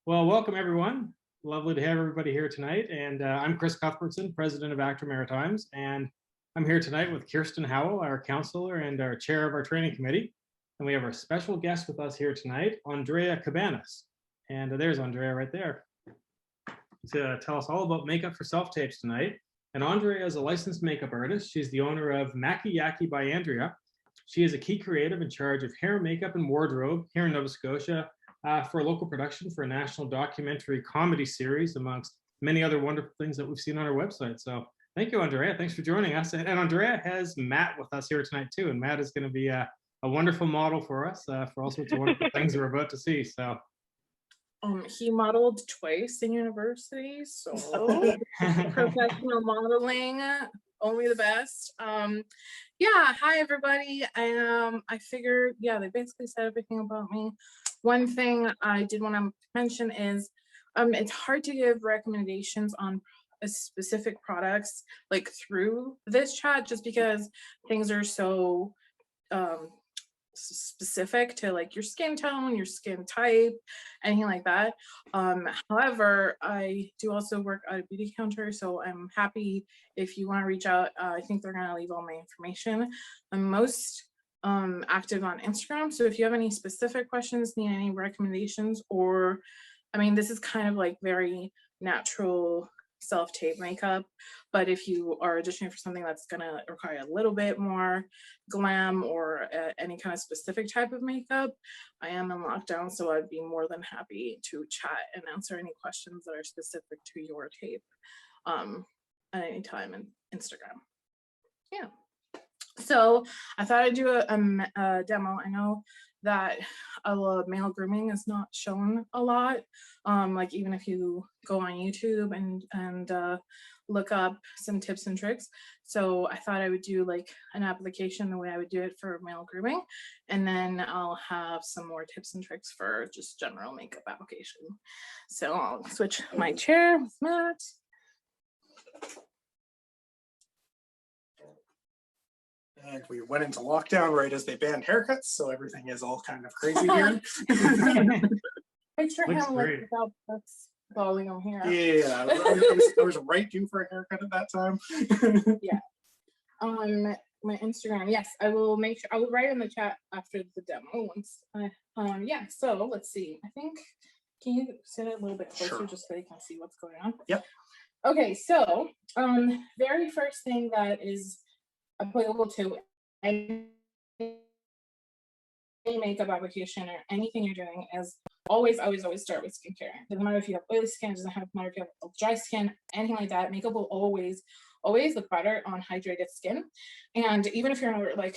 Well, welcome everyone. Lovely to have everybody here tonight. And I'm Chris Cuthbertson, president of ACTRA Maritimes. And I'm here tonight with Kirsten Howell, our counselor and our chair of our training committee. And we have our special guest with us here tonight, Andrea Cabanas. And there's Andrea right there to tell us all about makeup for self-tapes tonight. And Andrea is a licensed makeup artist. She's the owner of Maquillaje by Andrea. She is a key creative in charge of hair, makeup, and wardrobe here in Nova Scotia for a local production for a national documentary comedy series, amongst many other wonderful things that we've seen on our website. So thank you, Andrea. Thanks for joining us. And Andrea has Matt with us here tonight too. And Matt is going to be a wonderful model for us for all sorts of wonderful things we're about to see. So he modeled twice in university, so professional modeling, only the best. Yeah, hi everybody. I figured, yeah, they basically said everything about me. One thing I did want to mention is it's hard to give recommendations on specific products like through this chat, just because things are so specific to like your skin tone, your skin type, anything like that. However, I do also work at a beauty counter, so I'm happy if you want to reach out. I think they're going to leave all my information. I'm most active on Instagram, so if you have any specific questions, need any recommendations, or I mean, this is kind of like very natural self-tape makeup, but if you are auditioning for something that's going to require a little bit more glam or any kind of specific type of makeup, I am in lockdown, so I'd be more than happy to chat and answer any questions that are specific to your tape at any time in Instagram. Yeah, so I thought I'd do a demo. I know that male grooming is not shown a lot. Like even if you go on YouTube and look up some tips and tricks. So I thought I would do like an application the way I would do it for male grooming. And then I'll have some more tips and tricks for just general makeup application. So I'll switch my chair with Matt. And we went into lockdown right as they banned haircuts, so everything is all kind of crazy here. Picture him like without this volume here. Yeah, I was right due for a haircut at that time. Yeah. My Instagram, yes, I will make sure I will write in the chat after the demo once. Yeah. So let's see. I think can you sit it a little bit closer, sure, just so you can see what's going on? Yep. Okay. So very first thing that is applicable to any makeup application or anything you're doing is always start with skincare. Doesn't matter if you have oily skin, doesn't matter if you have dry skin, anything like that. Makeup will always look better on hydrated skin. And even if you're like,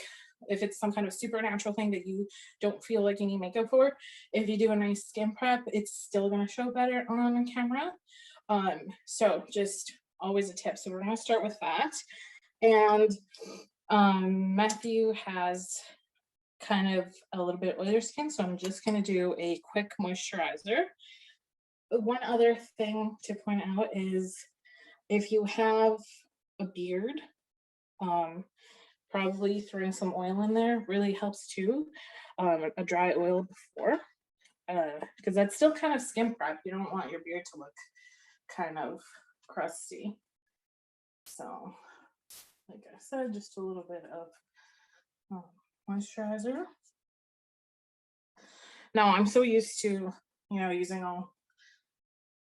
if it's some kind of supernatural thing that you don't feel like you need makeup for, if you do a nice skin prep, it's still going to show better on camera. So just always a tip. So we're going to start with that. And Matthew has kind of a little bit oilier skin, so I'm just going to do a quick moisturizer. One other thing to point out is if you have a beard, probably throwing some oil in there really helps too. A dry oil before, because that's still kind of skin prep. You don't want your beard to look kind of crusty. So like I said, just a little bit of moisturizer. Now I'm so used to, using all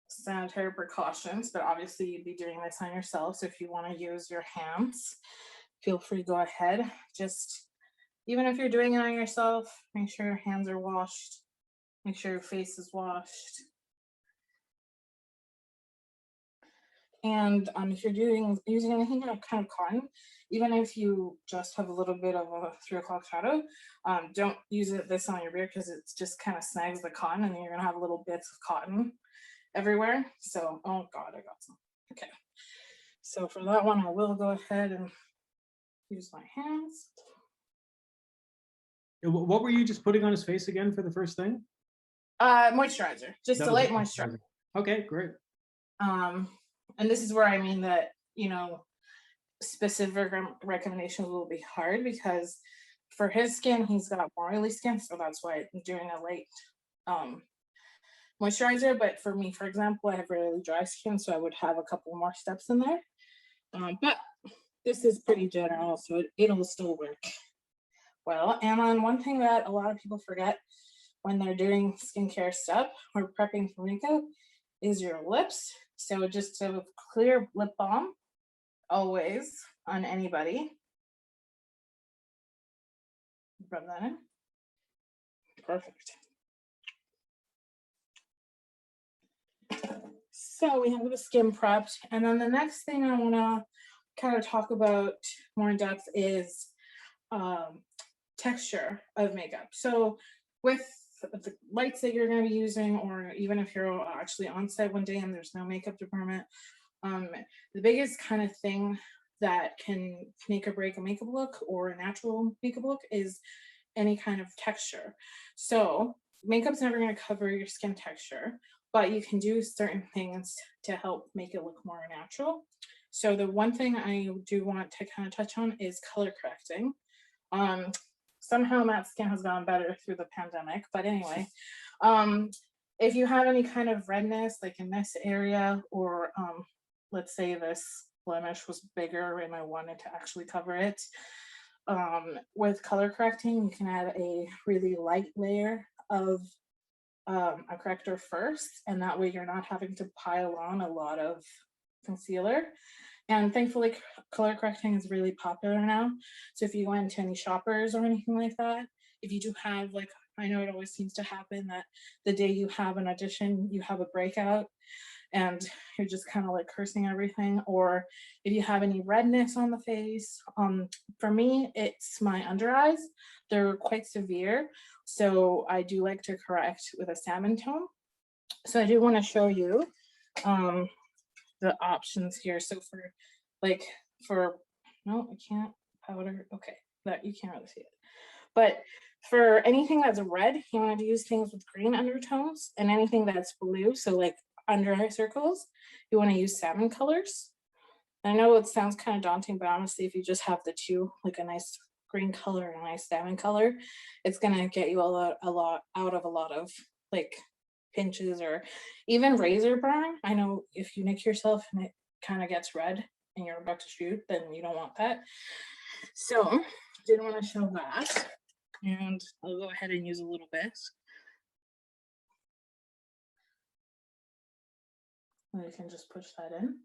sanitary precautions, but obviously you'd be doing this on yourself. So if you want to use your hands, feel free to go ahead. Just, even if you're doing it on yourself, make sure your hands are washed. Make sure your face is washed. And if you're using anything kind of cotton, even if you just have a little bit of a 3 o'clock shadow, don't use this on your beard because it just kind of snags the cotton and you're gonna have little bits of cotton everywhere. So, oh God, I got some. Okay. So for that one, I will go ahead and use my hands. what were you just putting on his face again for the first thing? Moisturizer, just a light moisturizer. Okay, great. And this is where I mean that, specific recommendations will be hard because for his skin, he's got more oily skin. So that's why I'm doing a light moisturizer, but for me, for example, I have really dry skin, so I would have a couple more steps in there. But this is pretty general, so it'll still work well. And then one thing that a lot of people forget when they're doing skincare stuff or prepping for makeup is your lips. So just a clear lip balm, always on anybody. Rub that in. Perfect. So we have the skin prepped, and then the next thing I want to kind of talk about more in depth is texture of makeup. So with the lights that you're going to be using, or even if you're actually on site one day and there's no makeup department, the biggest kind of thing that can make or break a makeup look or a natural makeup look is any kind of texture. So makeup's never going to cover your skin texture, but you can do certain things to help make it look more natural. So the one thing I do want to kind of touch on is color correcting. Somehow Matt's skin has gotten better through the pandemic, but anyway, if you have any kind of redness, like in this area, or let's say this blemish was bigger and I wanted to actually cover it, with color correcting, you can add a really light layer of a corrector first, and that way you're not having to pile on a lot of concealer. And thankfully, color correcting is really popular now. So if you go into any shoppers or anything like that, if you do have, like, I know it always seems to happen that the day you have an audition, you have a breakout and you're just kind of like cursing everything, or if you have any redness on the face, for me, it's my under eyes. They're quite severe. So I do like to correct with a salmon tone. So I do want to show you the options here. So no, I can't powder. Okay, that you can't really see it. But for anything that's red, you want to use things with green undertones, and anything that's blue, so like under eye circles, you want to use salmon colors. I know it sounds kind of daunting, but honestly, if you just have the two, like a nice green color and a nice salmon color, it's gonna get you a lot out of a lot of like pinches or even razor burn. I know if you nick yourself and it kind of gets red and you're about to shoot, then you don't want that. So did want to show that, and I'll go ahead and use a little bit. And you can just push that in.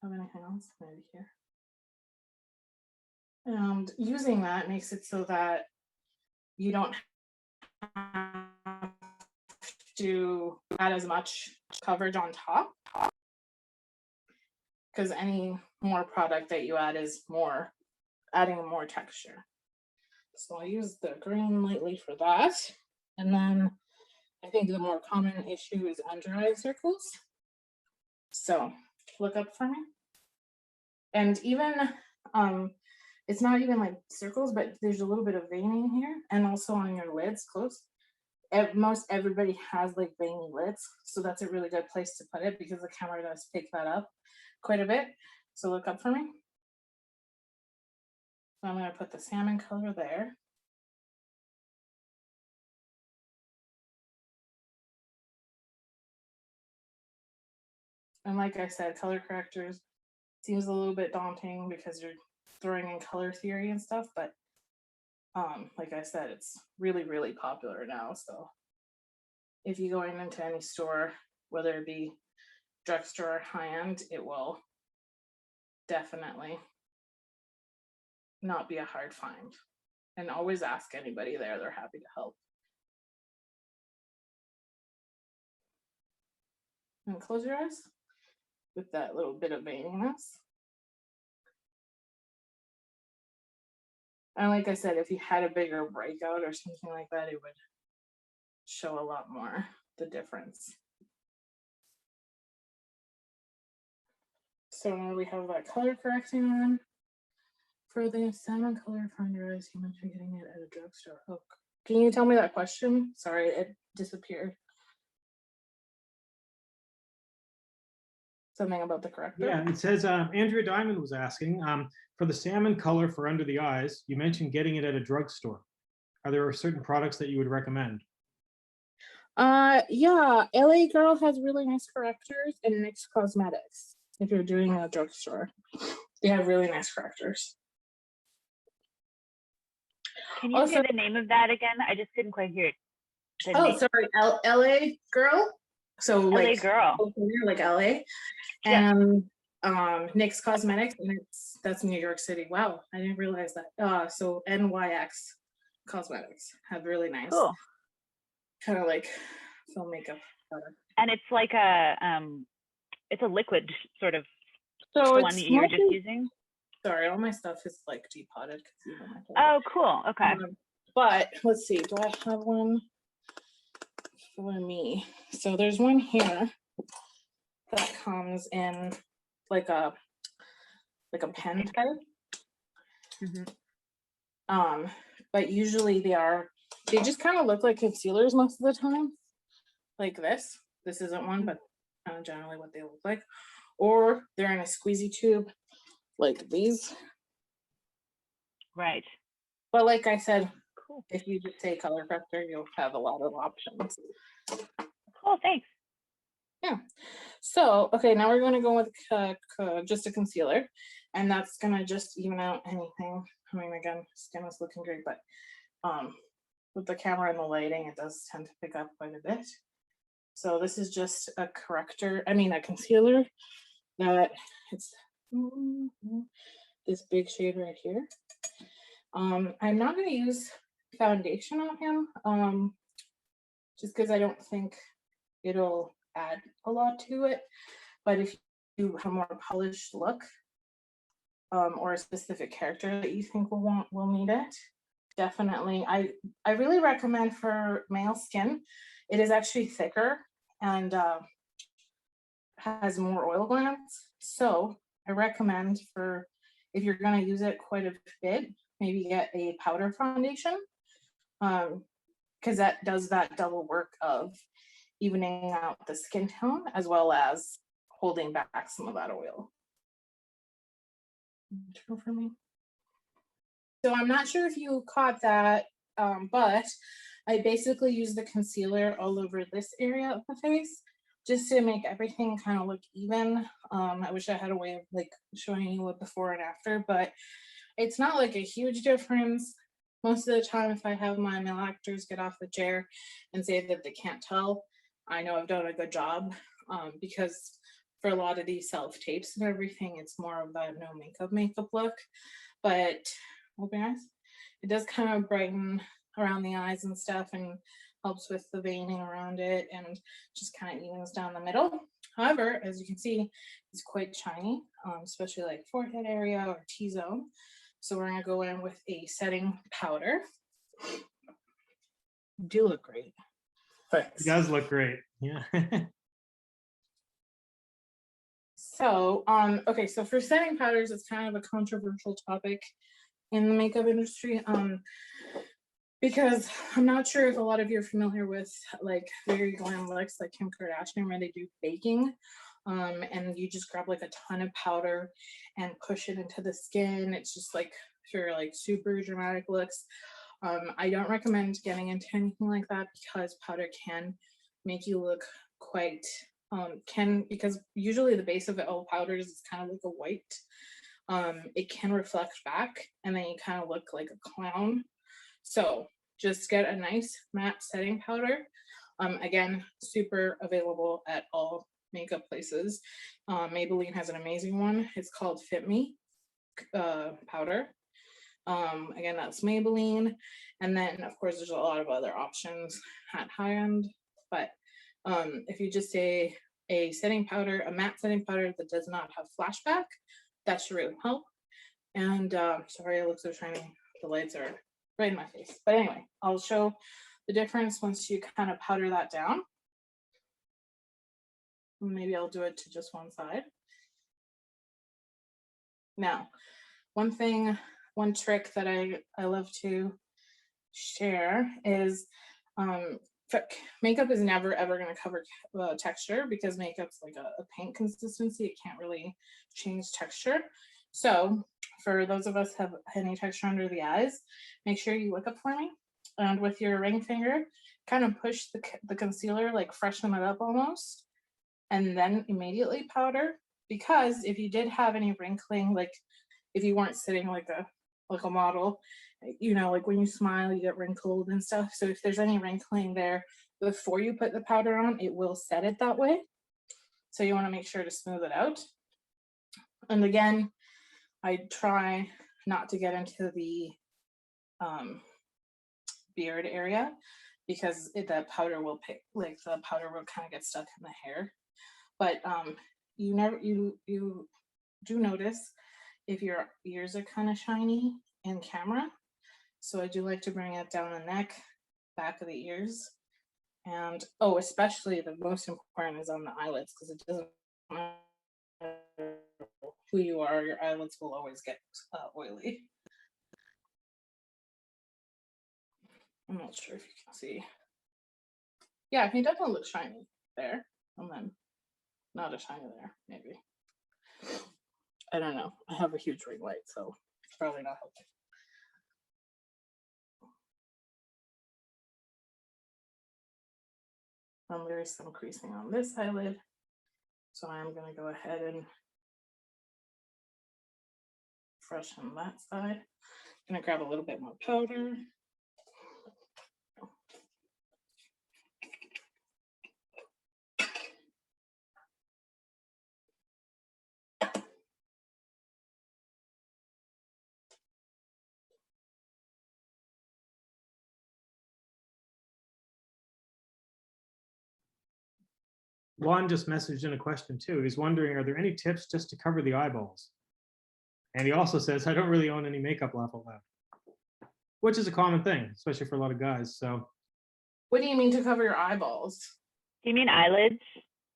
Have anything else maybe here? And using that makes it so that you don't have to add as much coverage on top, because any more product that you add is adding more texture. So I use the green lightly for that. And then I think the more common issue is under eye circles. So look up for me. And even it's not even like circles, but there's a little bit of veining here, and also on your lids close. Most everybody has like veiny lids, so that's a really good place to put it because the camera does pick that up quite a bit. So look up for me. So I'm going to put the salmon color there. And like I said, color correctors seems a little bit daunting because you're throwing in color theory and stuff, but like I said, it's really, really popular now. So if you go into any store, whether it be drugstore or high-end, it will definitely not be a hard find. And always ask anybody there, they're happy to help. And close your eyes with that little bit of veininess. And like I said, if you had a bigger breakout or something like that, it would show a lot more the difference. So now we have that color correcting on. For the salmon color for under eyes, you mentioned getting it at a drugstore. Oh, can you tell me that question? Sorry, it disappeared. Something about the corrector? Yeah, it says Andrea Diamond was asking, for the salmon color for under the eyes, you mentioned getting it at a drugstore. Are there certain products that you would recommend? Yeah, LA Girl has really nice correctors, and NYX Cosmetics. If you're doing a drugstore, they have really nice correctors. Can you say the name of that again? I just couldn't quite hear it. Oh, sorry, LA Girl. So LA like Girl. like LA, Yeah. and NYX Cosmetics, and that's New York City. Wow, I didn't realize that. So NYX Cosmetics have really nice, Cool. kind of like film makeup product. And it's like it's a liquid sort of So one that you were just using. Sorry, all my stuff is like depotted. Oh, cool. Okay. But let's see, do I have one for me? So there's one here that comes in like a pen type. Mm-hmm. But usually they just kind of look like concealers most of the time, like this. This isn't one, but generally what they look like. Or they're in a squeezy tube like these. Right. But like I said, cool. If you just say color corrector, you'll have a lot of options. Cool, thanks. Yeah. So, okay, now we're going to go with just a concealer, and that's going to just even out anything. I mean, again, skin is looking great, but with the camera and the lighting, it does tend to pick up quite a bit. So this is just a a concealer that it's this big shade right here. I'm not going to use foundation on him, just because I don't think it'll add a lot to it. But if you have a more polished look, or a specific character that you think will need it, definitely. I really recommend for male skin. It is actually thicker and has more oil glands. So I recommend if you're going to use it quite a bit, maybe get a powder foundation, because that does that double work of evening out the skin tone as well as holding back some of that oil. For me. So I'm not sure if you caught that, but I basically use the concealer all over this area of the face just to make everything kind of look even. I wish I had a way of like showing you what before and after, but it's not like a huge difference. Most of the time, if I have my male actors get off the chair and say that they can't tell, I know I've done a good job, because for a lot of these self tapes and everything, it's more of that no makeup look. But open eyes, it does kind of brighten around the eyes and stuff and helps with the veining around it and just kind of evens down the middle. However, as you can see, it's quite shiny, especially like forehead area or T-zone. So we're gonna go in with a setting powder. You do look great. Thanks. It does look great. Yeah. So, okay, so for setting powders, it's kind of a controversial topic in the makeup industry, because I'm not sure if a lot of you are familiar with like very glam looks like Kim Kardashian, where they do baking, and you just grab like a ton of powder and push it into the skin. It's just like for like super dramatic looks. I don't recommend getting into anything like that because powder can make you look quite because usually the base of all powders is kind of like a white. It can reflect back and then you kind of look like a clown. So just get a nice matte setting powder. Again, super available at all makeup places. Maybelline has an amazing one. It's called Fit Me powder. Again, that's Maybelline. And then of course there's a lot of other options at high end, but if you just say a setting powder, a matte setting powder that does not have flashback, that should really help. And sorry, I look so shiny. The lights are right in my face. But anyway, I'll show the difference once you kind of powder that down. Maybe I'll do it to just one side. Now, one trick that I love to share is makeup is never ever going to cover texture because makeup's like a paint consistency. It can't really change texture. So for those of us who have any texture under the eyes, make sure you look up for me, and with your ring finger, kind of push the concealer, like freshen it up almost, and then immediately powder. Because if you did have any wrinkling, like if you weren't sitting like a model, you know, like when you smile, you get wrinkled and stuff. So if there's any wrinkling there before you put the powder on, it will set it that way. So you want to make sure to smooth it out. And again, I try not to get into the beard area, because that powder will the powder will kind of get stuck in the hair. But you do notice if your ears are kind of shiny in camera. So I do like to bring it down the neck, back of the ears. And especially the most important is on the eyelids, because it doesn't matter who you are, your eyelids will always get oily. I'm not sure if you can see. Yeah, he definitely looks shiny there, and then not a shiny there, maybe. I don't know. I have a huge ring light, so it's probably not helping. There is some creasing on this eyelid, so I'm going to go ahead and freshen that side. I'm going to grab a little bit more powder. Juan just messaged in a question too. He's wondering, are there any tips just to cover the eyeballs? And he also says, I don't really own any makeup left, which is a common thing, especially for a lot of guys. So What do you mean to cover your eyeballs? Do you mean eyelids?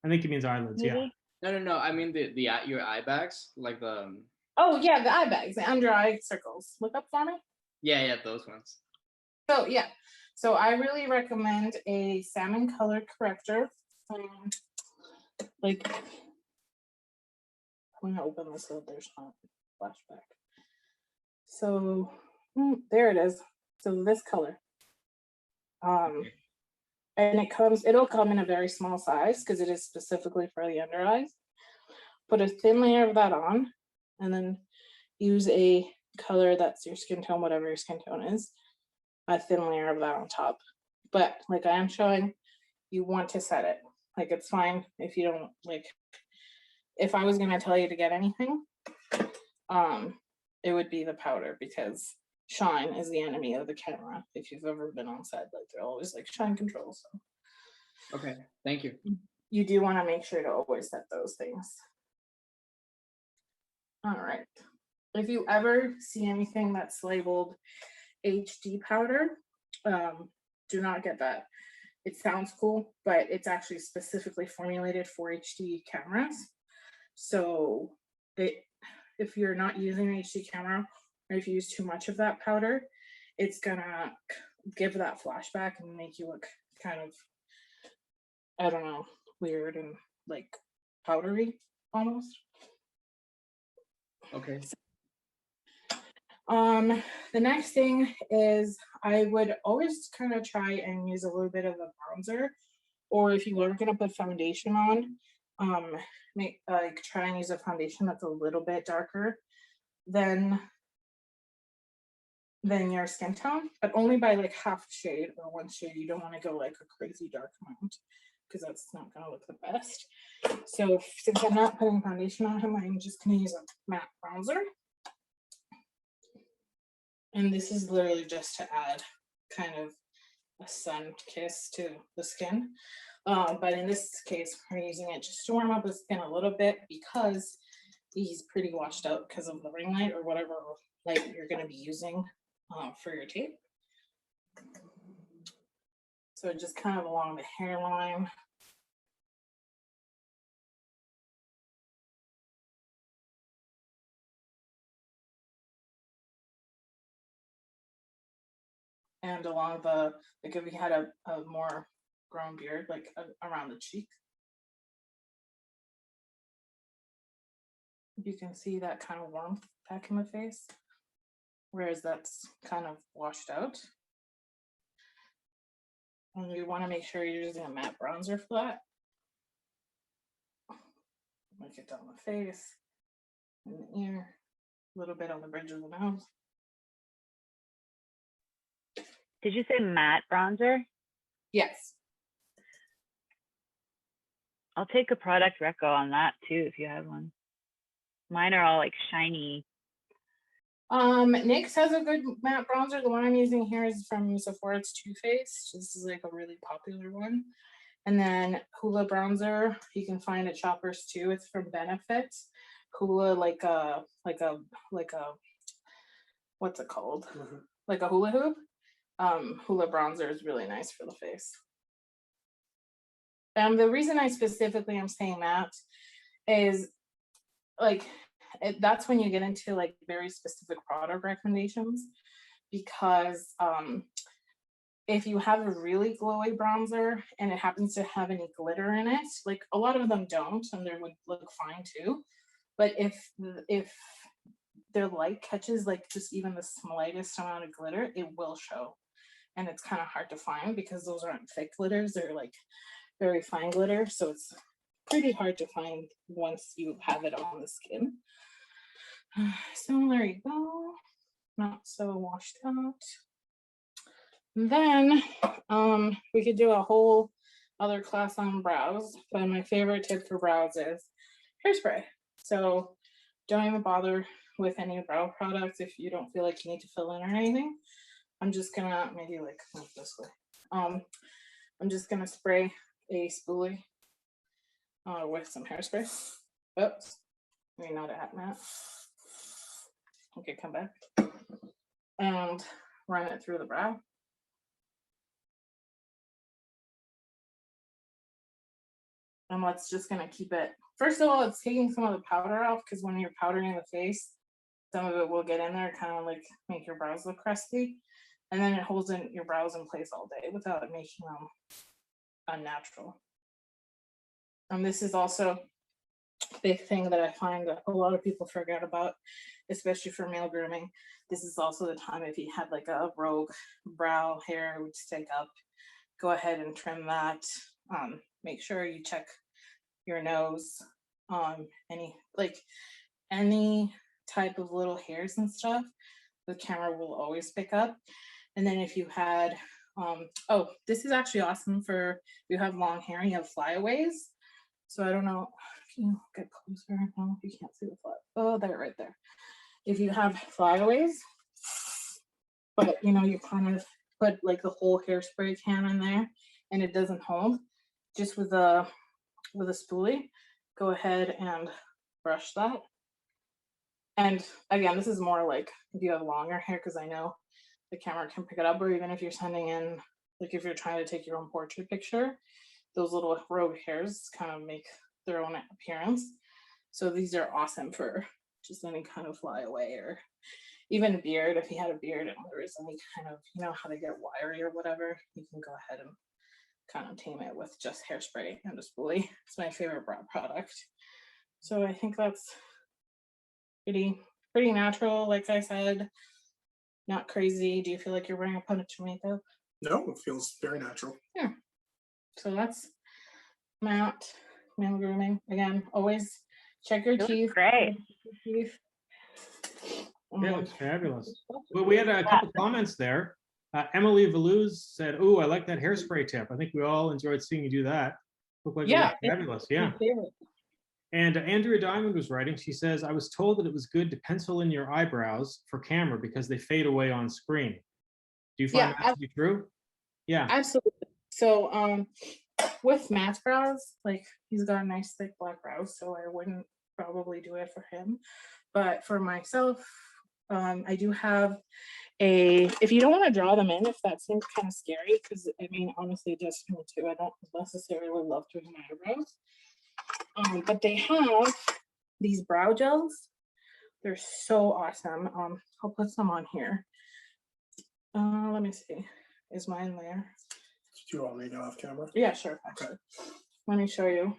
I think he means eyelids. Yeah. Maybe? No. I mean your eye bags, like the. Oh yeah, the eye bags, the under eye circles. Look up for me. Yeah, those ones. So yeah, so I really recommend a salmon color corrector. Like, I'm gonna open this so there's not flashback. So there it is. So this color. And it'll come in a very small size because it is specifically for the under eyes. Put a thin layer of that on, and then use a color that's your skin tone, whatever your skin tone is, a thin layer of that on top. But like I am showing, you want to set it. Like, it's fine if you don't, like, if I was gonna tell you to get anything, it would be the powder, because shine is the enemy of the camera. If you've ever been on set, like, they're always like shine control. So Okay, thank you. you do want to make sure to always set those things. All right. If you ever see anything that's labeled HD powder, do not get that. It sounds cool, but it's actually specifically formulated for HD cameras. So if you're not using an HD camera, or if you use too much of that powder, it's gonna give that flashback and make you look kind of, I don't know, weird and like powdery almost. Okay. The next thing is I would always kind of try and use a little bit of a bronzer, or if you were going to put foundation on, try and use a foundation that's a little bit darker than your skin tone, but only by like half a shade or one shade. You don't want to go like a crazy dark amount, because that's not going to look the best. So since I'm not putting foundation on him, I'm just going to use a matte bronzer. And this is literally just to add kind of a sun kiss to the skin. But in this case, we're using it just to warm up the skin a little bit, because he's pretty washed out because of the ring light or whatever light you're going to be using for your tape. So just kind of along the hairline. And along the, like if we had a more grown beard, like around the cheek. You can see that kind of warmth back in the face, whereas that's kind of washed out. And you want to make sure you're using a matte bronzer for that. Make it down the face, and the ear, a little bit on the bridge of the nose. Did you say matte bronzer? Yes. I'll take a product reco on that too if you have one. Mine are all like shiny. NYX has a good matte bronzer. The one I'm using here is from Sephora's Too Faced. This is like a really popular one. And then Hoola bronzer, you can find at Shoppers too. It's from Benefit. Hoola, like a what's it called? Like a hula hoop. Hoola bronzer is really nice for the face. The reason I specifically am saying that is like that's when you get into like very specific product recommendations, because if you have a really glowy bronzer and it happens to have any glitter in it, like a lot of them don't, and they would look fine too. But if their light catches like just even the slightest amount of glitter, it will show. And it's kind of hard to find because those aren't thick glitters, they're like very fine glitter. So it's pretty hard to find once you have it on the skin. So there you go. Not so washed out. Then we could do a whole other class on brows, but my favorite tip for brows is hairspray. So don't even bother with any brow products if you don't feel like you need to fill in or anything. I'm just gonna maybe like move this way. I'm just gonna spray a spoolie with some hairspray. Oops, maybe not at matte. Okay, come back and run it through the brow. And let's just gonna keep it. First of all, it's taking some of the powder off, because when you're powdering the face, some of it will get in there, kind of like make your brows look crusty. And then it holds in your brows in place all day without making them unnatural. And this is also a big thing that I find that a lot of people forget about, especially for male grooming. This is also the time if you had like a rogue brow hair would stick up, go ahead and trim that. Make sure you check your nose, any type of little hairs and stuff, the camera will always pick up. And then if you had, oh, this is actually awesome for if you have long hair and you have flyaways. So I don't know, can you get closer? No, you can't see the fly. Oh, there, right there. If you have flyaways, but you know, you kind of put like the whole hairspray can in there and it doesn't hold, just with a spoolie, go ahead and brush that. And again, this is more like if you have longer hair, because I know the camera can pick it up, or even if you're sending in, like if you're trying to take your own portrait picture, those little rogue hairs kind of make their own appearance. So these are awesome for just any kind of flyaway, or even beard. If you had a beard and there is any kind of, you know how they get wiry or whatever, you can go ahead and kind of tame it with just hairspray and a spoolie. It's my favorite brow product. So I think that's pretty natural, like I said, not crazy. Do you feel like you're wearing a punch of makeup? No, it feels very natural. Yeah. So that's matte male grooming. Again, always check your teeth. Great. Yeah, looks fabulous. Well, we had a couple comments there. Emily Valuz said, "Oh, I like that hairspray tip. I think we all enjoyed seeing you do that. Looked like it Yeah, looked fabulous." Yeah. my favorite. And Andrea Diamond was writing. She says, "I was told that it was good to pencil in your eyebrows for camera because they fade away on screen." Do you find that to be true? Yeah. Absolutely. So with Matt's brows, like he's got a nice thick black brows, so I wouldn't probably do it for him. But for myself, I do have if you don't want to draw them in, if that seems kind of scary, because I mean, honestly, it does to me too. I don't necessarily love doing my eyebrows. But they have these brow gels. They're so awesome. I'll put some on here. Let me see. Is mine there? Do you want me to go off camera? Yeah, sure. Actually. Let me show you.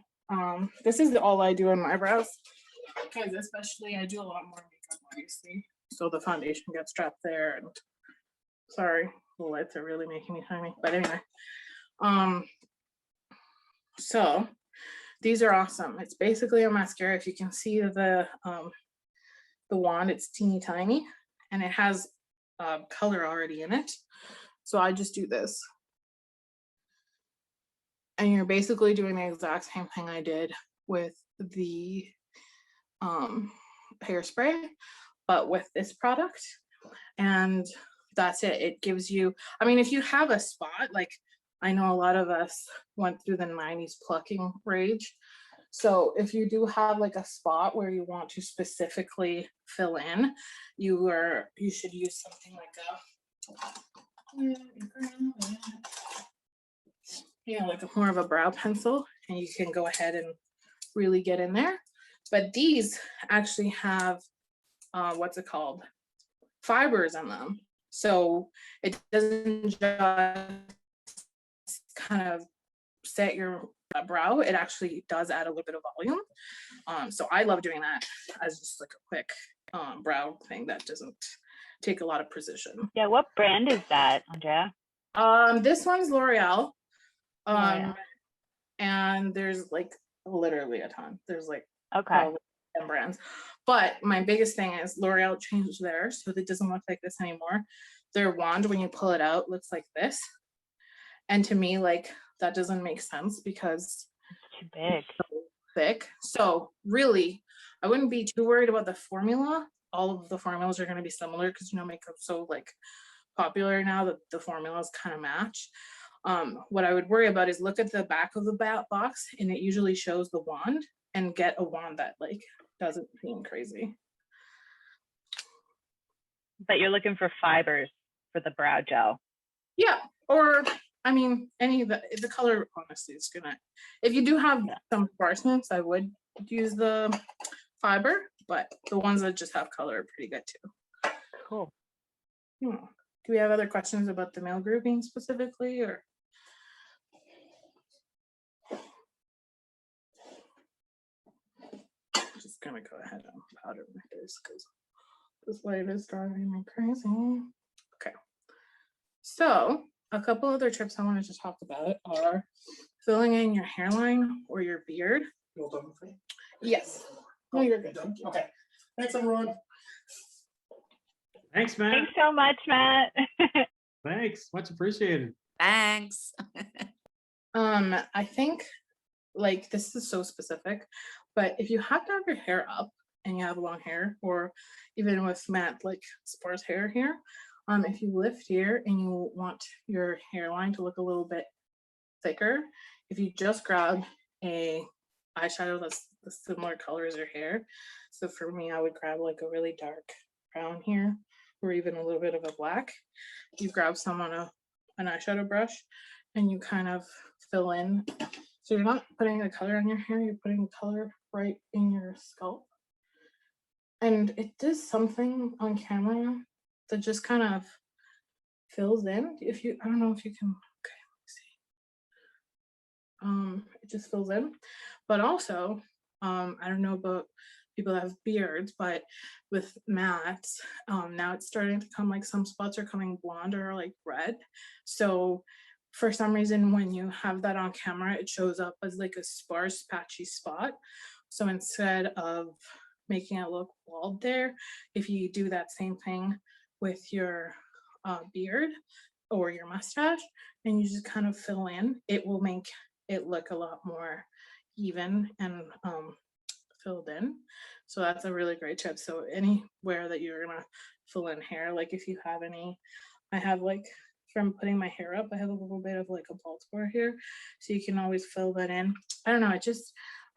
This is all I do on my brows, because especially I do a lot more makeup, obviously. So the foundation gets trapped there. And sorry, the lights are really making me tiny. But anyway, So these are awesome. It's basically a mascara. If you can see the wand, it's teeny tiny and it has color already in it. So I just do this. And you're basically doing the exact same thing I did with the hairspray, but with this product. And that's it. It gives you, I mean, if you have a spot, like I know a lot of us went through the 90s plucking rage. So if you do have like a spot where you want to specifically fill in, you should use something like like more of a brow pencil, and you can go ahead and really get in there. But these actually have what's it called? Fibers in them. So it doesn't just kind of set your brow, it actually does add a little bit of volume. So I love doing that as just like a quick brow thing that doesn't take a lot of precision. Yeah, what brand is that, Andrea? This one's L'Oreal. L'Oreal. And there's like literally a ton. There's like Okay. probably 10 brands. But my biggest thing is L'Oreal changed theirs, so it doesn't look like this anymore. Their wand, when you pull it out, looks like this. And to me, like, that doesn't make sense because It's too big. it's so thick. So really, I wouldn't be too worried about the formula. All of the formulas are going to be similar because, you know, makeup's so like popular now that the formulas kind of match. What I would worry about is look at the back of the box, and it usually shows the wand, and get a wand that like doesn't seem crazy. But you're looking for fibers for the brow gel. Yeah, or I mean, any of the color honestly is gonna, if you do have some sparseness, I would use the fiber, but the ones that just have color are pretty good too. Cool. Do we have other questions about the male grouping specifically, or? Just gonna go ahead and powder my face because this light is driving me crazy. Okay, so a couple other tips I wanted to talk about are filling in your hairline or your beard. You all done with me? Yes. No, you're good. Done? Okay. Thanks, everyone. Thanks, Matt. Thanks so much, Matt. Thanks. Much appreciated. Thanks. I think like this is so specific, but if you have to have your hair up and you have long hair, or even with Matt, like sparse hair here, if you lift here and you want your hairline to look a little bit thicker, if you just grab a eyeshadow that's the similar color as your hair. So for me, I would grab like a really dark brown here, or even a little bit of a black. You grab some on an eyeshadow brush and you kind of fill in. So you're not putting the color on your hair, you're putting the color right in your scalp. And it does something on camera that just kind of fills in. If you, I don't know if you can, okay, let me see. It just fills in. But also, I don't know about people that have beards, but with Matt's, now it's starting to come like some spots are coming blonde or like red. So for some reason, when you have that on camera, it shows up as like a sparse patchy spot. So instead of making it look bald there, if you do that same thing with your beard or your mustache and you just kind of fill in, it will make it look a lot more even and filled in. So that's a really great tip. So anywhere that you're gonna fill in hair, like if you have any, I have like from putting my hair up, I have a little bit of like a bald spot here, so you can always fill that in. I don't know, I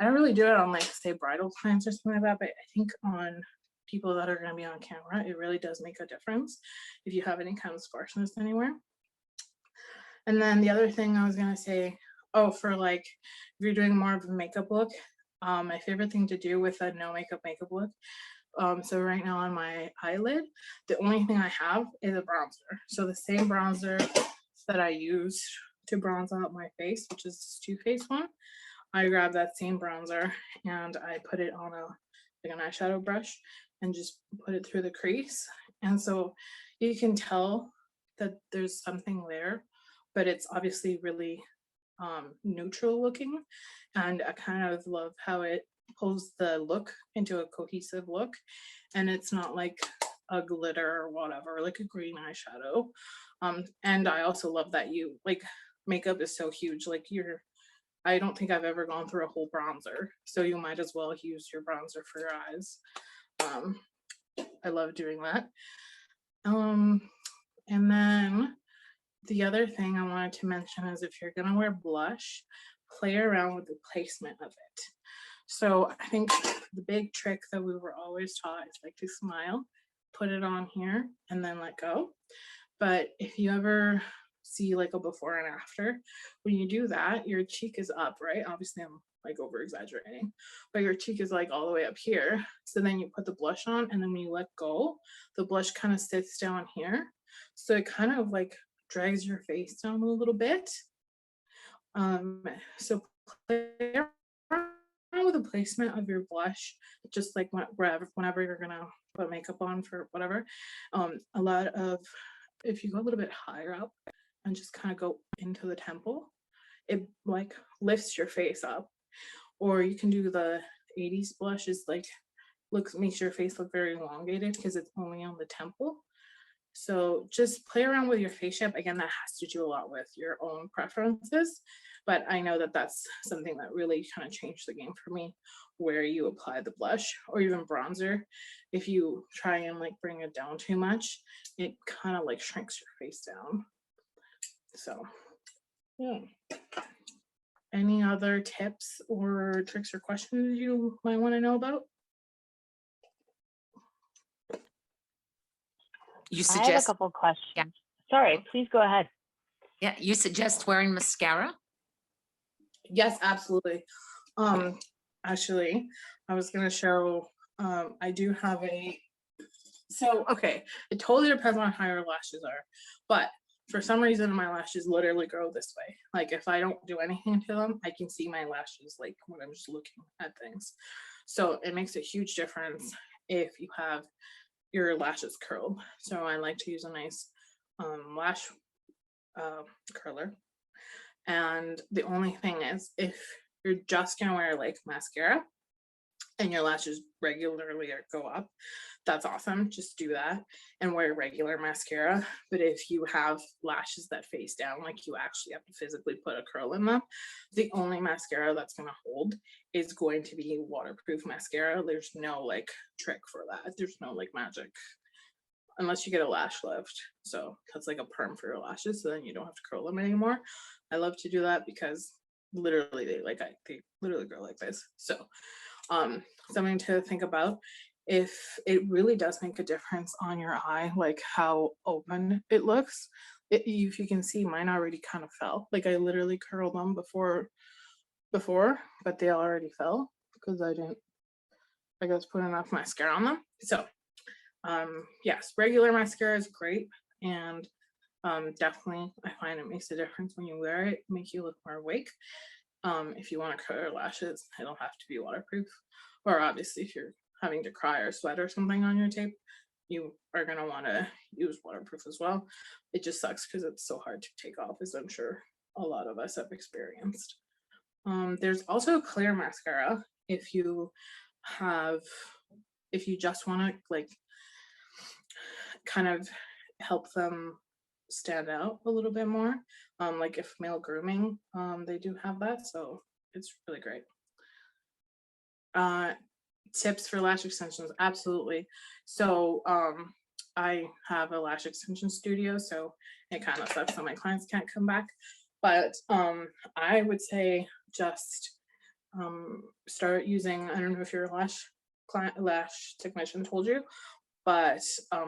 don't really do it on like say bridal clients or something like that, but I think on people that are going to be on camera, it really does make a difference if you have any kind of sparseness anywhere. And then the other thing I was going to say, for like if you're doing more of a makeup look, my favorite thing to do with a no makeup look, so right now on my eyelid, the only thing I have is a bronzer. So the same bronzer that I use to bronze out my face, which is this Too Faced one, I grab that same bronzer and I put it on like an eyeshadow brush and just put it through the crease. And so you can tell that there's something there, but it's obviously really neutral looking, and I kind of love how it pulls the look into a cohesive look, and it's not like a glitter or whatever, like a green eyeshadow. And I also love that you like makeup is so huge, like I don't think I've ever gone through a whole bronzer, so you might as well use your bronzer for your eyes. I love doing that. And then the other thing I wanted to mention is if you're gonna wear blush, play around with the placement of it. So I think the big trick that we were always taught is like to smile, put it on here, and then let go. But if you ever see like a before and after, when you do that, your cheek is up, right? Obviously I'm like over exaggerating, but your cheek is like all the way up here. So then you put the blush on, and then when you let go, the blush kind of sits down here. So it kind of like drags your face down a little bit. So play around with the placement of your blush, just like whenever you're gonna put makeup on for whatever. A lot of, if you go a little bit higher up and just kind of go into the temple, it like lifts your face up. Or you can do the 80s blush, is like makes your face look very elongated because it's only on the temple. So just play around with your face shape. Again, that has to do a lot with your own preferences, but I know that that's something that really kind of changed the game for me, where you apply the blush or even bronzer. If you try and like bring it down too much, it kind of like shrinks your face down. So yeah. Any other tips or tricks or questions you might want to know about? You I have a suggest, couple questions. Sorry, please go ahead. yeah, you suggest wearing mascara? Yes, absolutely. Actually, I was gonna show, I do have so okay, it totally depends on how your lashes are, but for some reason my lashes literally grow this way. Like if I don't do anything to them, I can see my lashes like when I'm just looking at things. So it makes a huge difference if you have your lashes curled. So I like to use a nice lash curler. And the only thing is, if you're just gonna wear like mascara and your lashes regularly go up, that's awesome, just do that and wear regular mascara. But if you have lashes that face down, like you actually have to physically put a curl in them, the only mascara that's going to hold is going to be waterproof mascara. There's no like trick for that. There's no like magic, unless you get a lash lift. So that's like a perm for your lashes, so then you don't have to curl them anymore. I love to do that because literally they literally grow like this. So something to think about. If it really does make a difference on your eye, like how open it looks, if you can see, mine already kind of fell. Like I literally curled them before, but they already fell because I didn't, I guess, put enough mascara on them. So yes, regular mascara is great, and definitely I find it makes a difference when you wear it, make you look more awake. If you want to curl your lashes, it'll have to be waterproof, or obviously if you're having to cry or sweat or something on your tape, you are going to want to use waterproof as well. It just sucks because it's so hard to take off, as I'm sure a lot of us have experienced. There's also clear mascara if you just want to like kind of help them stand out a little bit more. Like if male grooming, they do have that, so it's really great. Tips for lash extensions, absolutely. So I have a lash extension studio, so it kind of sucks that my clients can't come back, but I would say just start using, I don't know if your lash technician told you, but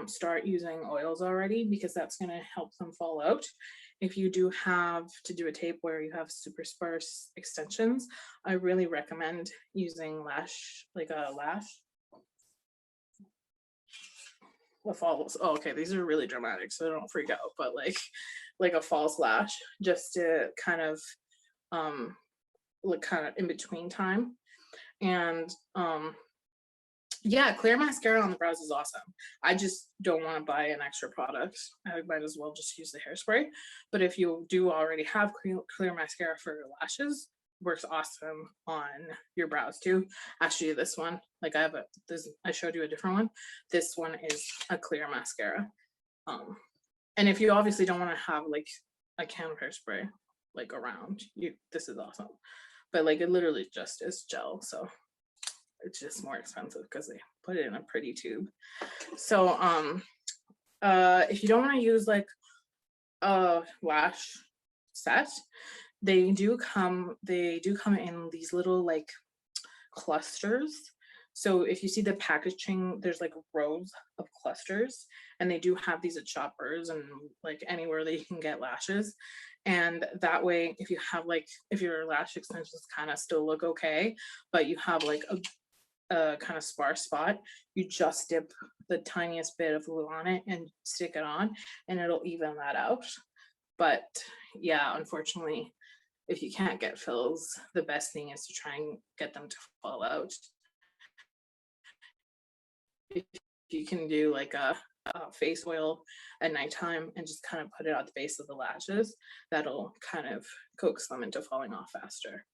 start using oils already, because that's going to help them fall out. If you do have to do a tape where you have super sparse extensions, I really recommend using a false, oh, okay, these are really dramatic, so don't freak out, but like a false lash, just to kind of look kind of in between time. And Yeah, clear mascara on the brows is awesome. I just don't want to buy an extra product. I might as well just use the hairspray. But if you do already have clear mascara for your lashes, works awesome on your brows too. Actually, this one, like I showed you a different one. This one is a clear mascara. And if you obviously don't want to have like a can of hairspray like around you, this is awesome. But like it literally just is gel, so it's just more expensive because they put it in a pretty tube. So if you don't want to use like a lash set, they do come in these little like clusters. So if you see the packaging, there's like rows of clusters, and they do have these at Shoppers and like anywhere that you can get lashes. And that way, if you have like, if your lash extensions kind of still look okay, but you have like a kind of sparse spot, you just dip the tiniest bit of glue on it and stick it on, and it'll even that out. But yeah, unfortunately, if you can't get fills, the best thing is to try and get them to fall out. If you can do like a face oil at nighttime and just kind of put it at the base of the lashes, that'll kind of coax them into falling off faster.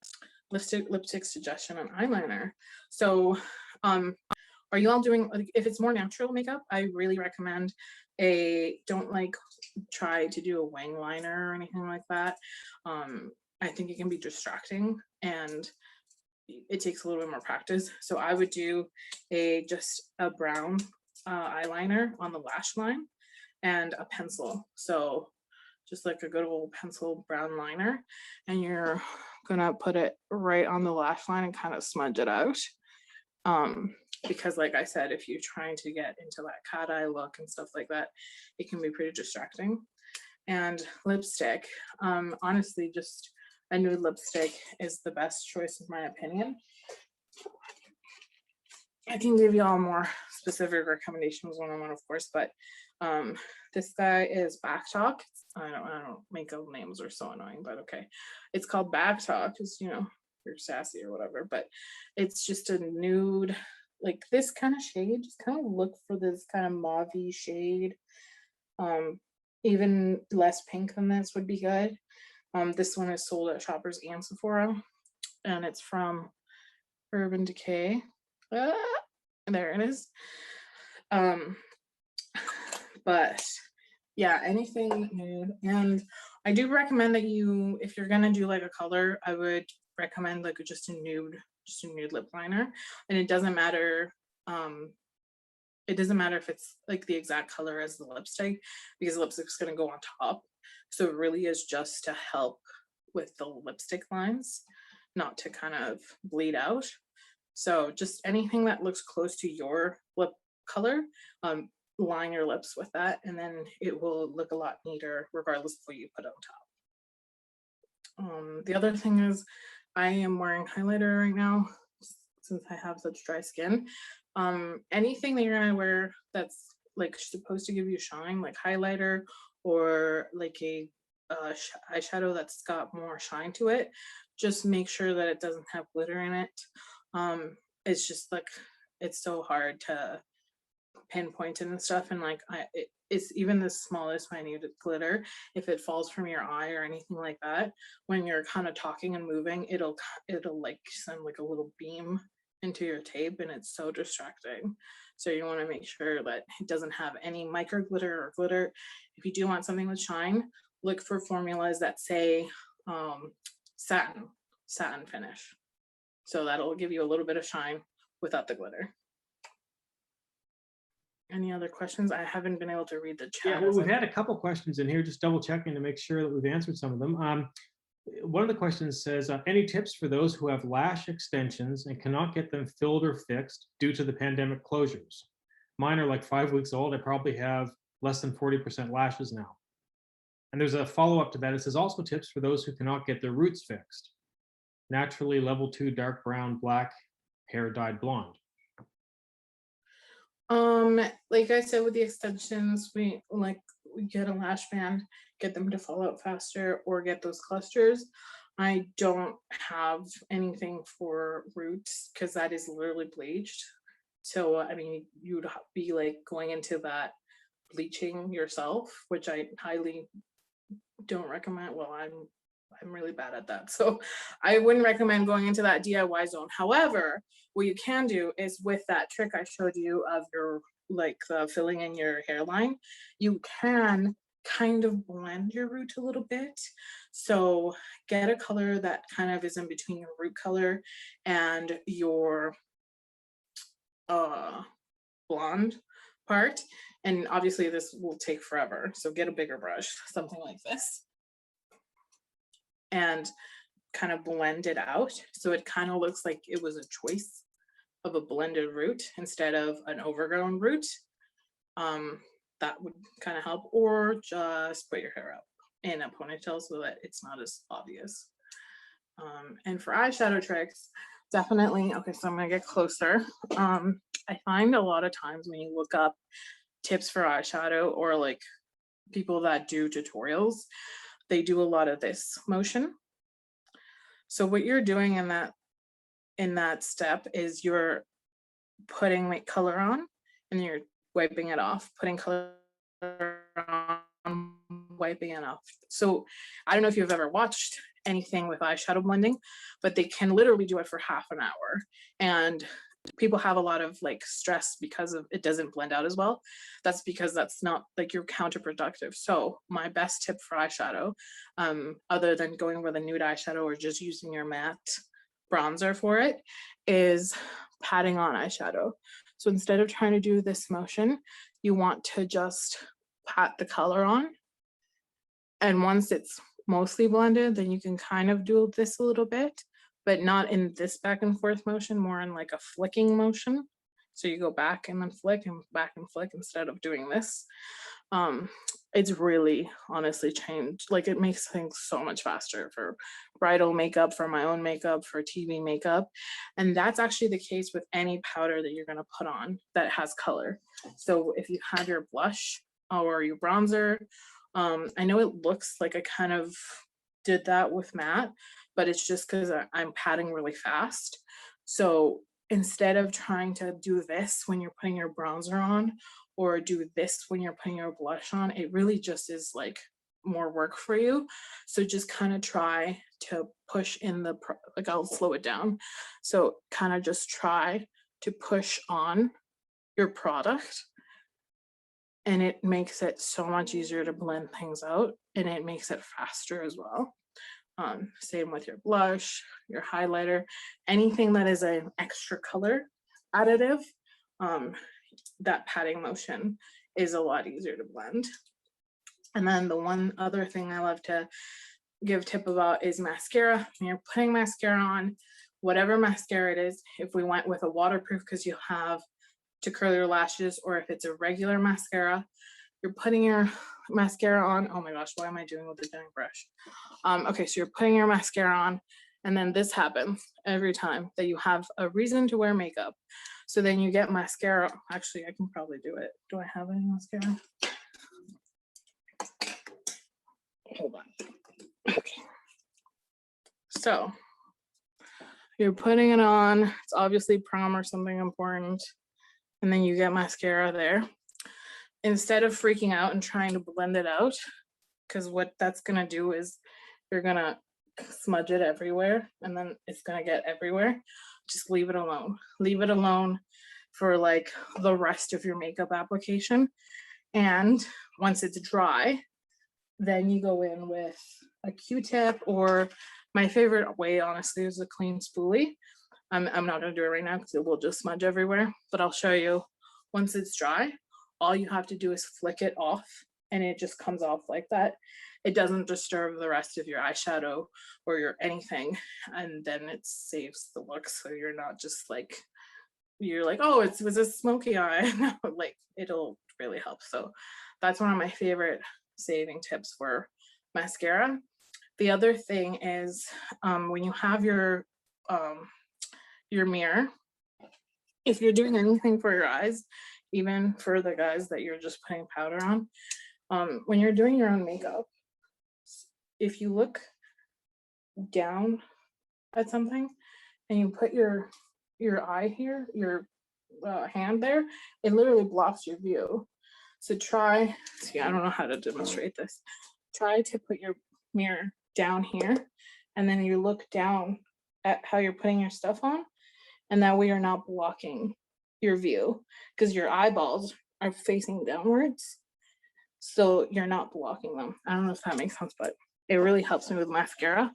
Lipstick suggestion on eyeliner. So are you all doing, like, if it's more natural makeup, I really recommend don't like try to do a wing liner or anything like that. I think it can be distracting and it takes a little bit more practice. So I would do just a brown eyeliner on the lash line and a pencil. So just like a good old pencil brown liner, and you're gonna put it right on the lash line and kind of smudge it out. Because like I said, if you're trying to get into that cat eye look and stuff like that, it can be pretty distracting. And lipstick, honestly, just a nude lipstick is the best choice in my opinion. I can give you all more specific recommendations one-on-one, of course, but this guy is Back Talk. I don't make up names, are so annoying, but okay. It's called Back Talk because, you know, you're sassy or whatever, but it's just a nude, like this kind of shade. Just kind of look for this kind of mauve-y shade. Even less pink than this would be good. This one is sold at Shoppers and Sephora, and it's from Urban Decay. There it is. But yeah, anything nude. And I do recommend that you, if you're gonna do like a color, I would recommend like just a nude lip liner. And it doesn't matter if it's like the exact color as the lipstick, because the lipstick's gonna go on top. So it really is just to help with the lipstick lines, not to kind of bleed out. So just anything that looks close to your lip color, line your lips with that, and then it will look a lot neater regardless of what you put on top. The other thing is I am wearing highlighter right now since I have such dry skin. Anything that you're gonna wear that's like supposed to give you shine, like highlighter or like a eyeshadow that's got more shine to it, just make sure that it doesn't have glitter in it. It's just like, it's so hard to pinpoint it and stuff, and like it's even the smallest minute glitter, if it falls from your eye or anything like that, when you're kind of talking and moving, it'll like send like a little beam into your tape, and it's so distracting. So you want to make sure that it doesn't have any micro glitter or glitter. If you do want something with shine, look for formulas that say satin finish, so that'll give you a little bit of shine without the glitter. Any other questions? I haven't been able to read the chat. Yeah, well, we've had a couple questions in here, just double checking to make sure that we've answered some of them. One of the questions says, any tips for those who have lash extensions and cannot get them filled or fixed due to the pandemic closures? Mine are like 5 weeks old. I probably have less than 40% lashes now. And there's a follow-up to that. It says also tips for those who cannot get their roots fixed. Naturally level 2 dark brown, black, hair dyed blonde. Like I said, with the extensions, we get a lash band, get them to fall out faster, or get those clusters. I don't have anything for roots because that is literally bleached. So, I mean, you'd be like going into that bleaching yourself, which I highly don't recommend. Well, I'm really bad at that. So I wouldn't recommend going into that DIY zone. However, what you can do is with that trick I showed you of your like filling in your hairline, you can kind of blend your root a little bit. So get a color that kind of is in between your root color and your blonde part. And obviously this will take forever. So get a bigger brush, something like this, and kind of blend it out. So it kind of looks like it was a choice of a blended root instead of an overgrown root. That would kind of help, or just put your hair up in a ponytail so that it's not as obvious. And for eyeshadow tricks, definitely, okay, so I'm gonna get closer. I find a lot of times when you look up tips for eyeshadow or like people that do tutorials, they do a lot of this motion. So what you're doing in that step is you're putting like color on and you're wiping it off, putting color on, wiping it off. So I don't know if you've ever watched anything with eyeshadow blending, but they can literally do it for half an hour. And people have a lot of like stress because of it doesn't blend out as well. That's because that's not like you're counterproductive. So my best tip for eyeshadow, other than going with a nude eyeshadow or just using your matte bronzer for it, is patting on eyeshadow. So instead of trying to do this motion, you want to just pat the color on. And once it's mostly blended, then you can kind of do this a little bit, but not in this back and forth motion, more in like a flicking motion. So you go back and then flick and back and flick instead of doing this. It's really honestly changed. Like it makes things so much faster for bridal makeup, for my own makeup, for TV makeup. And that's actually the case with any powder that you're gonna put on that has color. So if you have your blush or your bronzer, I know it looks like I kind of did that with matte, but it's just because I'm patting really fast. So instead of trying to do this when you're putting your bronzer on or do this when you're putting your blush on, it really just is like more work for you. So just kind of try to push in the, like I'll slow it down. So kind of just try to push on your product, and it makes it so much easier to blend things out, and it makes it faster as well. Same with your blush, your highlighter, anything that is an extra color additive, that patting motion is a lot easier to blend. And then the one other thing I love to give tip about is mascara. When you're putting mascara on, whatever mascara it is, if we went with a waterproof because you have to curl your lashes, or if it's a regular mascara, you're putting your mascara on. Oh my gosh, why am I doing with the giant brush? Okay, so you're putting your mascara on, and then this happens every time that you have a reason to wear makeup. So then you get mascara. Actually, I can probably do it. Do I have any mascara? Hold on. Okay. So you're putting it on. It's obviously prom or something important. And then you get mascara there. Instead of freaking out and trying to blend it out, because what that's gonna do is you're gonna smudge it everywhere and then it's gonna get everywhere. Just leave it alone. Leave it alone for like the rest of your makeup application. And once it's dry, then you go in with a Q-tip, or my favorite way, honestly, is a clean spoolie. I'm not gonna do it right now because it will just smudge everywhere, but I'll show you. Once it's dry, all you have to do is flick it off and it just comes off like that. It doesn't disturb the rest of your eyeshadow or your anything. And then it saves the look. So you're not just like, you're like, oh, it was a smoky eye. No, like it'll really help. So that's one of my favorite saving tips for mascara. The other thing is when you have your mirror, if you're doing anything for your eyes, even for the guys that you're just putting powder on, when you're doing your own makeup, if you look down at something and you put your eye here, your hand there, it literally blocks your view. So try, see, I don't know how to demonstrate this. Try to put your mirror down here, and then you look down at how you're putting your stuff on, and that way you're not blocking your view because your eyeballs are facing downwards. So you're not blocking them. I don't know if that makes sense, but it really helps me with mascara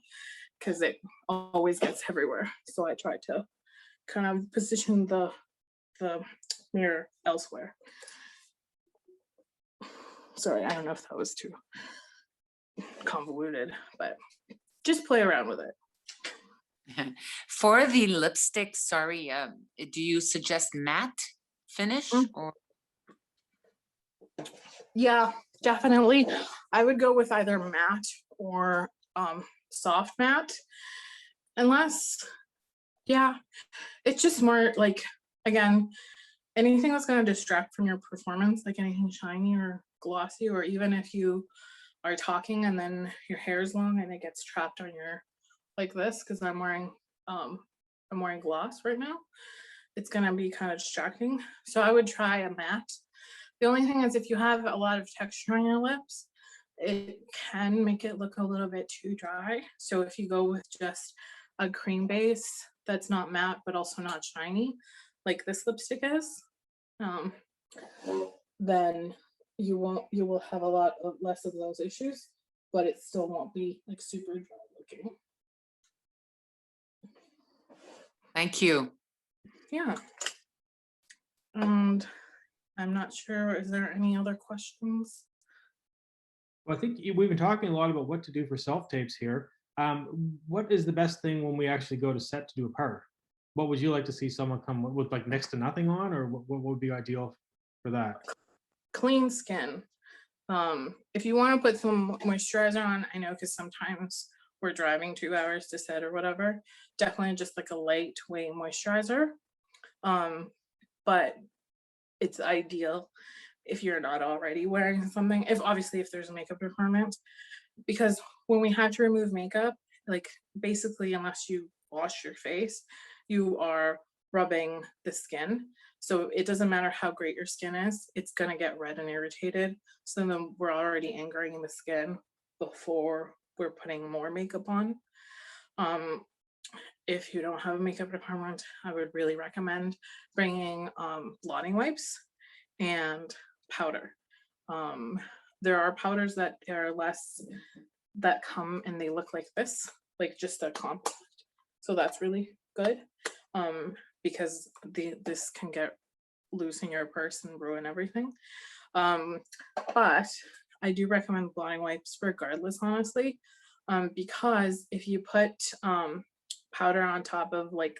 because it always gets everywhere. So I try to kind of position the mirror elsewhere. Sorry, I don't know if that was too convoluted, but just play around with it. For the lipstick, sorry, do you suggest matte finish or? Yeah, definitely. I would go with either matte or soft matte, unless, yeah, it's just more like, again, anything that's going to distract from your performance, like anything shiny or glossy, or even if you are talking and then your hair is long and it gets trapped on your, like this, because I'm wearing gloss right now, it's going to be kind of distracting. So I would try a matte. The only thing is if you have a lot of texture on your lips, it can make it look a little bit too dry. So if you go with just a cream base that's not matte but also not shiny, like this lipstick is, then you will have a lot of less of those issues, but it still won't be like super dry looking. Thank you. Yeah. And I'm not sure, is there any other questions? Well, I think we've been talking a lot about what to do for self-tapes here. What is the best thing when we actually go to set to do a part? What would you like to see someone come with, like next to nothing on, or what would be ideal for that? Clean skin. If you want to put some moisturizer on, I know because sometimes we're driving 2 hours to set or whatever, definitely just like a lightweight moisturizer. But it's ideal if you're not already wearing something, if there's a makeup requirement, because when we had to remove makeup, like basically unless you wash your face, you are rubbing the skin. So it doesn't matter how great your skin is, it's gonna get red and irritated. So then we're already angering the skin before we're putting more makeup on. If you don't have a makeup requirement, I would really recommend bringing blotting wipes and powder. There are powders that are less, that come and they look like this, like just a compact. So that's really good because this can get loose in your purse and ruin everything. But I do recommend blotting wipes regardless, honestly, because if you put powder on top of like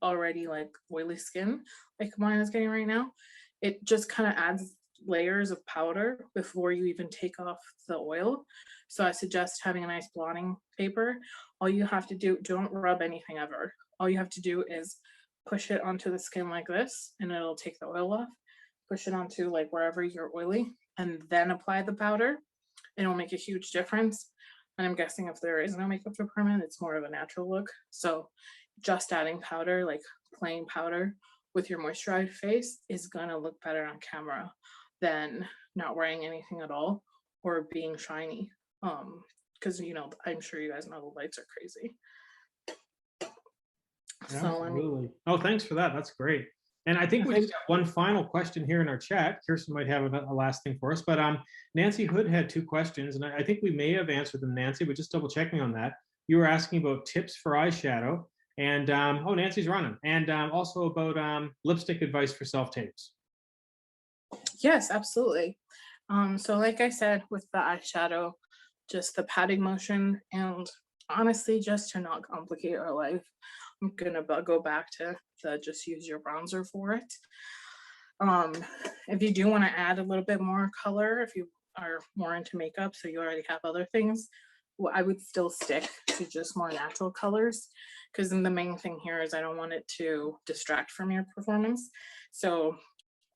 already like oily skin, like mine is getting right now, it just kind of adds layers of powder before you even take off the oil. So I suggest having a nice blotting paper. All you have to do, don't rub anything ever. All you have to do is push it onto the skin like this and it'll take the oil off. Push it onto like wherever you're oily and then apply the powder. It'll make a huge difference. And I'm guessing if there is no makeup requirement, it's more of a natural look. So just adding powder, like plain powder with your moisturized face, is gonna look better on camera than not wearing anything at all or being shiny. Because I'm sure you guys know the lights are crazy. Yeah, So absolutely. Oh, thanks for that. That's great. And I think we just have one final question here in our chat. Kirsten might have a last thing for us, but Nancy Hood had 2 questions, and I think we may have answered them, Nancy, but just double checking on that. You were asking about tips for eyeshadow, and oh, Nancy's running, and also about lipstick advice for self-tapes. yes, absolutely. So like I said, with the eyeshadow, just the patting motion, and honestly, just to not complicate our life, I'm gonna go back to just use your bronzer for it. If you do want to add a little bit more color, if you are more into makeup, so you already have other things, well, I would still stick to just more natural colors, because then the main thing here is I don't want it to distract from your performance. So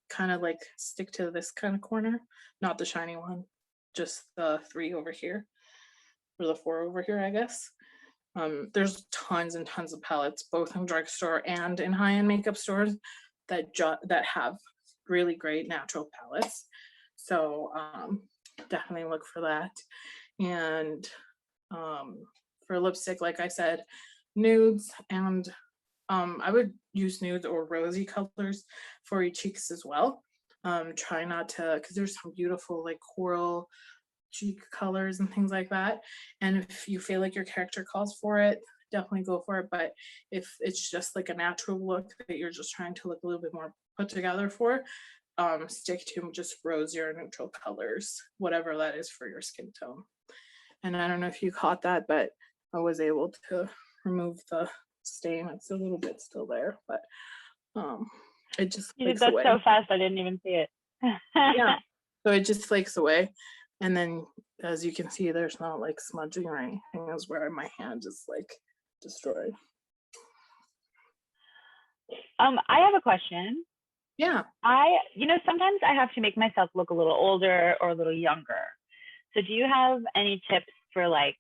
kind of like stick to this kind of corner, not the shiny one, just the 3 over here, or the 4 over here, I guess. There's tons and tons of palettes, both in drugstore and in high-end makeup stores, that have really great natural palettes. So definitely look for that. And for lipstick, like I said, nudes, and I would use nudes or rosy colors for your cheeks as well. Try not to, because there's some beautiful like coral cheek colors and things like that. And if you feel like your character calls for it, definitely go for it. But if it's just like a natural look that you're just trying to look a little bit more put together for, stick to just rosy or neutral colors, whatever that is for your skin tone. And I don't know if you caught that, but I was able to remove the stain. It's a little bit still there, but it just You did flakes that away. so fast, I didn't even see it. Yeah, so it just flakes away. And then as you can see, there's not like smudging or anything, is where my hand is like destroyed. I have a question. Yeah. Sometimes I have to make myself look a little older or a little younger. So do you have any tips for like,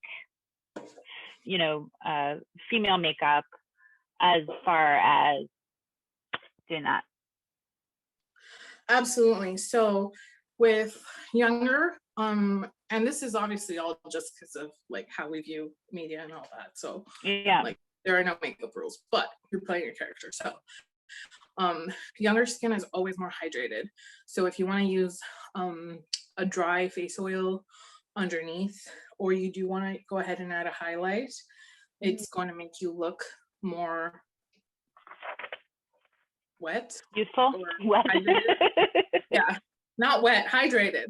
female makeup as far as doing that? Absolutely. So with younger, and this is obviously all just because of like how we view media and all that. So Yeah. like there are no makeup rules, but you're playing your character. So younger skin is always more hydrated. So if you want to use a dry face oil underneath, or you do want to go ahead and add a highlight, it's going to make you look more wet. Useful? or Wet. hydrated. Yeah, not wet, hydrated.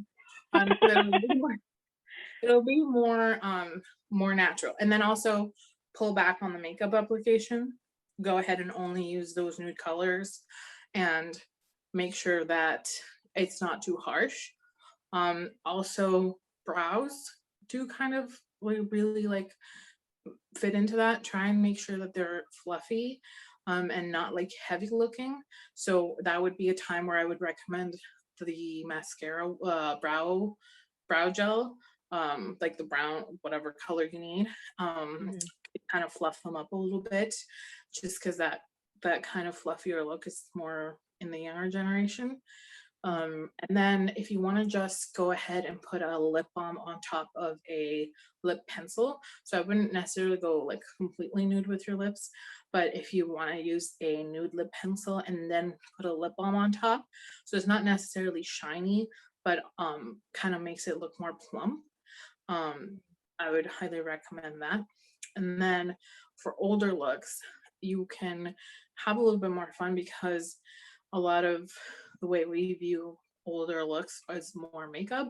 It'll be more more natural. And then also pull back on the makeup application. Go ahead and only use those nude colors and make sure that it's not too harsh. Also brows do kind of really like fit into that. Try and make sure that they're fluffy and not like heavy looking. So that would be a time where I would recommend the mascara brow gel, like the brown, whatever color you need. Kind of fluff them up a little bit, just because that kind of fluffier look is more in the younger generation. And then if you want to just go ahead and put a lip balm on top of a lip pencil, so I wouldn't necessarily go like completely nude with your lips, but if you want to use a nude lip pencil and then put a lip balm on top, so it's not necessarily shiny, but kind of makes it look more plump, I would highly recommend that. And then for older looks, you can have a little bit more fun, because a lot of the way we view older looks is more makeup.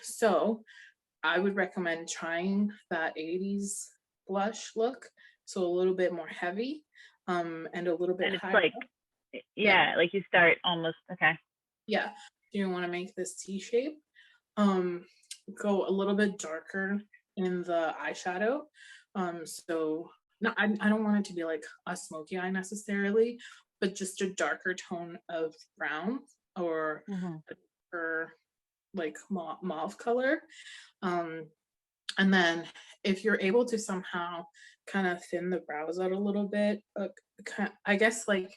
So I would recommend trying that 80s blush look. So a little bit more heavy and a little bit And it's higher. like, like you start almost, okay. Yeah, you want to make this C shape. Go a little bit darker in the eyeshadow. So no, I don't want it to be like a smoky eye necessarily, but just a darker tone of brown or like mauve color. And then if you're able to somehow kind of thin the brows out a little bit, I guess like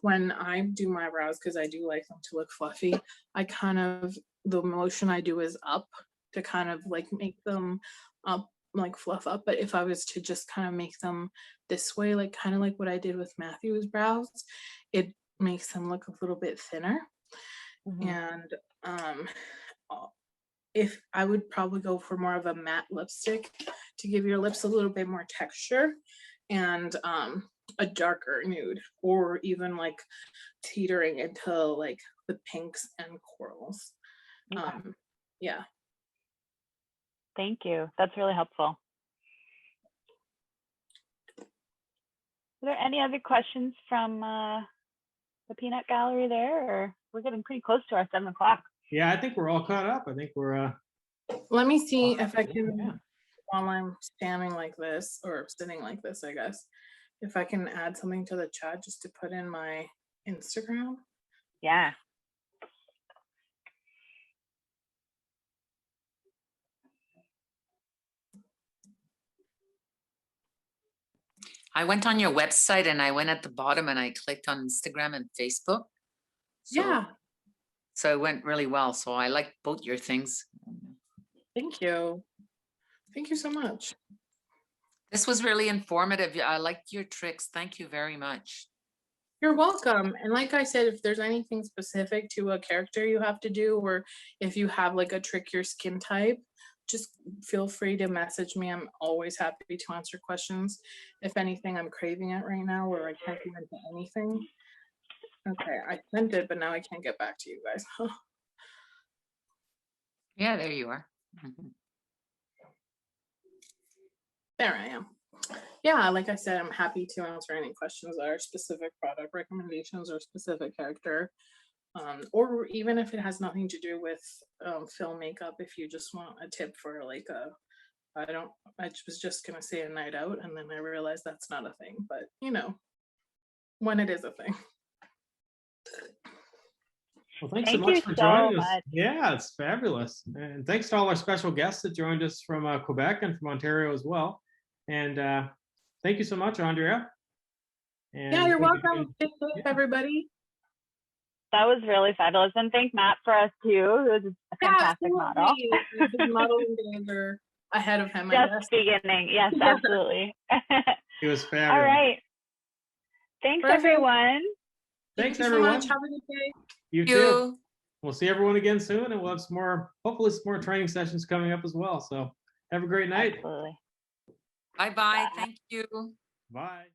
when I do my brows, because I do like them to look fluffy, I kind of, the motion I do is up to kind of like make them up, like fluff up. But if I was to just kind of make them this way, like kind of like what I did with Matthew's brows, it makes them look a little bit thinner. And if I would probably go for more of a matte lipstick to give your lips a little bit more texture, and a darker nude, or even like teetering into like the pinks and corals. Yeah. Thank you. That's really helpful. Are there any other questions from the peanut gallery there, or we're getting pretty close to our 7 o'clock? Yeah, I think we're all caught up. I think we're. Let me see if I can, Yeah. while I'm standing like this, or sitting like this, I guess, if I can add something to the chat just to put in my Instagram. Yeah. I went on your website and I went at the bottom and I clicked on Instagram and Facebook. So- Yeah, So it went really well. So I like both your things. thank you. Thank you so much. This was really informative. I liked your tricks. Thank you very much. You're welcome. And like I said, if there's anything specific to a character you have to do, or if you have like a trickier skin type, just feel free to message me. I'm always happy to answer questions. If anything, I'm craving it right now where I can't get into anything. Okay, I sent it, but now I can't get back to you guys. Yeah, there you are. Mhm. There I am. Yeah, like I said, I'm happy to answer any questions that are specific product recommendations or specific character. Or even if it has nothing to do with film makeup, if you just want a tip for like I was just gonna say a night out and then I realized that's not a thing, but you know, when it is a thing. Well, thanks so Thank much you for so joining us. much. Yeah, it's fabulous. And thanks to all our special guests that joined us from Quebec and from Ontario as well. And thank you so much, Andrea. And Yeah, you're thank you welcome. Stay safe, Yeah. everybody. That was really fabulous. And thank Matt for us too. It was a fantastic model. Absolutely. The modeling days are ahead of him, I guess. Just beginning. Yes, Yeah. absolutely. It was All fabulous. right. Thanks, Perfect. everyone. Thanks, Thank you everyone. so much. Have a good day. You Thank too. you. We'll see everyone again soon, and we'll have some more, hopefully some more training sessions coming up as well. So have a great night. Absolutely. Bye-bye. Thank you. Bye.